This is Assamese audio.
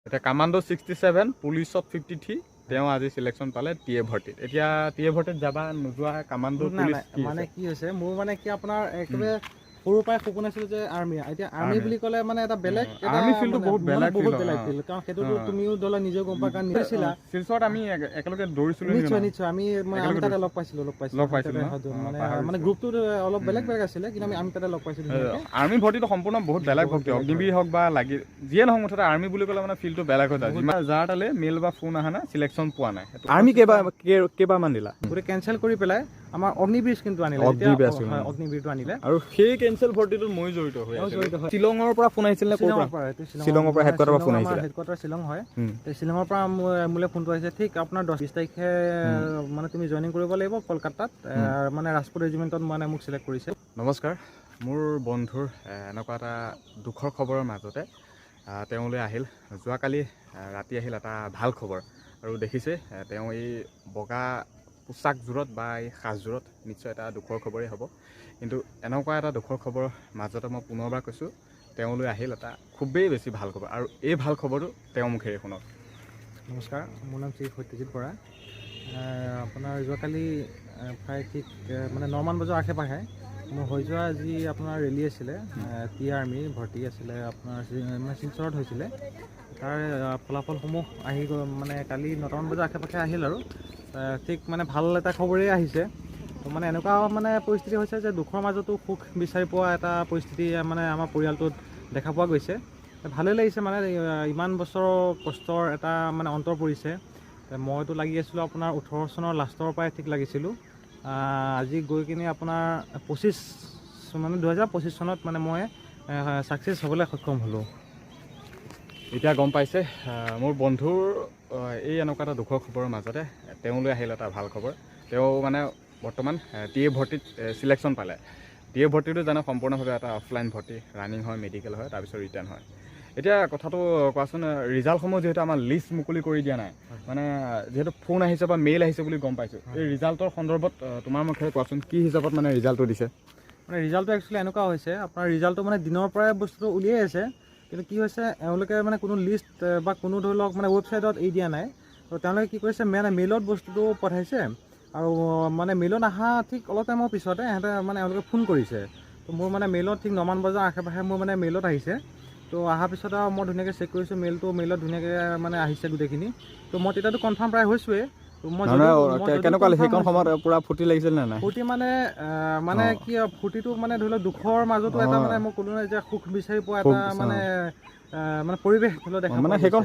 এটা কামাণ্ডো 67 পুলিচত 53 তেওঁ আজি সিলেকশন পালে টিএ ভৰ্তিত এতিয়া টিএ ভৰ্তিত যাবা নোযোৱা কামাণ্ডো পুলিচ মানে কি হৈছে মোৰ মানে কি আপোনাৰ একেবাৰে সৰুৰ পৰাই সপোন আছিল যে আৰ্মি এতিয়া আৰ্মি বুলি ক'লে মানে এটা বেলেগ আৰ্মি ফিল্ডটো বহুত বেলেগ ফিল্ড কাৰণ সেইটোতো তুমিও দলা নিজে গম পা কাৰণ নিছিলা শিলচৰত আমি একেলগে দৌৰিছিলো নিশ্চয় আমি তাতে লগ পাইছিলো মানে গ্ৰুপটো অলপ বেলেগ আছিলে কিন্তু আমি তাতে লগ পাইছিলো আৰ্মি ভৰ্তিটো সম্পূৰ্ণ বহুত বেলেগ ভৰ্তি অগ্নিবীৰ হওক বা লাগি যিয়ে নহওক মুঠতে আৰ্মি বুলি ক'লে মানে ফিল্ডটো বেলেগ হৈ যায় যাৰ তালে মেইল বা ফোন আহা না সিলেকশন পোৱা নাই আৰ্মি কেইবাৰমান দিলা গোটেই কেনচেল কৰি পেলাই আমাৰ অগ্নিবীৰ কিন্তু আনিলে অগ্নিবীৰটো আনিলে আৰু সেই কেনচেল ভৰ্তিটোত মই জড়িত হৈ আছো শিলঙৰ পৰা ফোন আহিছিল নে ক'ৰ পৰা শিলঙৰ পৰা হেডকোৱাৰ্টাৰৰ পৰা ফোন আহিছিল হেডকোৱাৰ্টাৰ শিলং হয় শিলঙৰ পৰা মোলে ফোনটো আহিছে ঠিক আপোনাৰ 10-20 তাৰিখে মানে তুমি জইনিং কৰিব লাগিব কলকাতাত মানে ৰাজপুত ৰেজিমেণ্টত মানে মোক সিলেক্ট কৰিছে নমস্কাৰ মোৰ বন্ধুৰ এনেকুৱা এটা দুখৰ খবৰৰ মাজতে তেওঁলৈ আহিল যোৱাকালি ৰাতি আহিল এটা ভাল খবৰ আৰু দেখিছে তেওঁ এই বগা পোচাকযোৰত বা এই সাজযোৰত নিশ্চয় এটা দুখৰ খবৰেই হ'ব কিন্তু এনেকুৱা এটা দুখৰ খবৰৰ মাজতে মই পুনৰবাৰ কৈছোঁ তেওঁলৈ আহিল এটা খুবেই বেছি ভাল খবৰ আৰু এই ভাল খবৰটো তেওঁৰ মুখেৰে শুনক নমস্কাৰ মোৰ নাম শ্ৰী সত্যজিৎ বৰা আপোনাৰ যোৱাকালি প্ৰায় ঠিক মানে 9মান বজাৰ আশে পাশে মোৰ হৈ যোৱা যি আপোনাৰ ৰেলী আছিলে টি আৰ্মি ভৰ্তি আছিলে আপোনাৰ মানে শিলচৰত হৈছিলে তাৰ ফলাফলসমূহ আহি মানে কালি 9টামান বজাৰ আশে পাশে আহিল আৰু ঠিক মানে ভাল এটা খবৰেই আহিছে তো মানে এনেকুৱা মানে পৰিস্থিতি হৈছে যে দুখৰ মাজতো সুখ বিচাৰি পোৱা এটা পৰিস্থিতি মানে আমাৰ পৰিয়ালটোত দেখা পোৱা গৈছে ভালেই লাগিছে মানে ইমান বছৰৰ কষ্টৰ এটা মানে অন্তৰ পৰিছে মইতো লাগি আছিলোঁ আপোনাৰ 18 চনৰ লাষ্টৰ পৰাই ঠিক লাগিছিলোঁ আজি গৈ কিনে আপোনাৰ 25 মানে 2025 চনত মানে মই ছাকচেছ হ'বলৈ সক্ষম হ'লোঁ এতিয়া গম পাইছে মোৰ বন্ধুৰ এই এনেকুৱা এটা দুখৰ খবৰৰ মাজতে তেওঁলৈ আহিল এটা ভাল খবৰ তেওঁ মানে বৰ্তমান টিএ ভৰ্তিত সিলেকশন পালে টিএ ভৰ্তিটো জানো সম্পূৰ্ণভাৱে এটা অফলাইন ভৰ্তি ৰানিং হয় মেডিকেল হয় তাৰপিছত ৰিটাৰ্ণ হয় এতিয়া কথাটো কোৱাচোন ৰিজাল্টসমূহ যিহেতু আমাৰ লিষ্ট মুকলি কৰি দিয়া নাই মানে যিহেতু ফোন আহিছে বা মেইল আহিছে বুলি গম পাইছোঁ এই ৰিজাল্টৰ সন্দৰ্ভত তোমাৰ মুখেৰে কোৱাচোন কি হিচাপত মানে ৰিজাল্টটো দিছে মানে ৰিজাল্টটো একচুৱেলি এনেকুৱা হৈছে আপোনাৰ ৰিজাল্টটো মানে দিনৰ পৰাই বস্তুটো উলিয়াই আছে কিন্তু কি হৈছে এওঁলোকে মানে কোনো লিষ্ট বা কোনো ধৰি লওক মানে ৱেবছাইটত এৰি দিয়া নাই তো তেওঁলোকে কি কৰিছে মানে মেইলত বস্তুটো পঠাইছে আৰু মানে মেইলত অহা ঠিক অলপ টাইমৰ পিছতে সিহঁতে মানে এওঁলোকে ফোন কৰিছে তো মোৰ মানে মেইলত ঠিক 9মান বজাৰ আশে পাশে মোৰ মানে মেইলত আহিছে তো অহাৰ পিছত আৰু মই ধুনীয়াকৈ চেক কৰিছোঁ মেইলত ধুনীয়াকৈ মানে আহিছে গোটেইখিনি তো মই তেতিয়াতো কনফাৰ্ম প্ৰায় হৈছোঁৱে কেনেকুৱা সেইখন সময়ত পুৰা ফূৰ্তি লাগিছিল নে নাই ফূৰ্তি মানে কি ফূৰ্তিটো মানে ধৰি লওক দুখৰ মাজতো এটা মানে মই ক'লো নাই যে সুখ বিচাৰি পোৱা এটা মানে পৰিৱেশ ধৰি লওক দেখা মানে সেইখন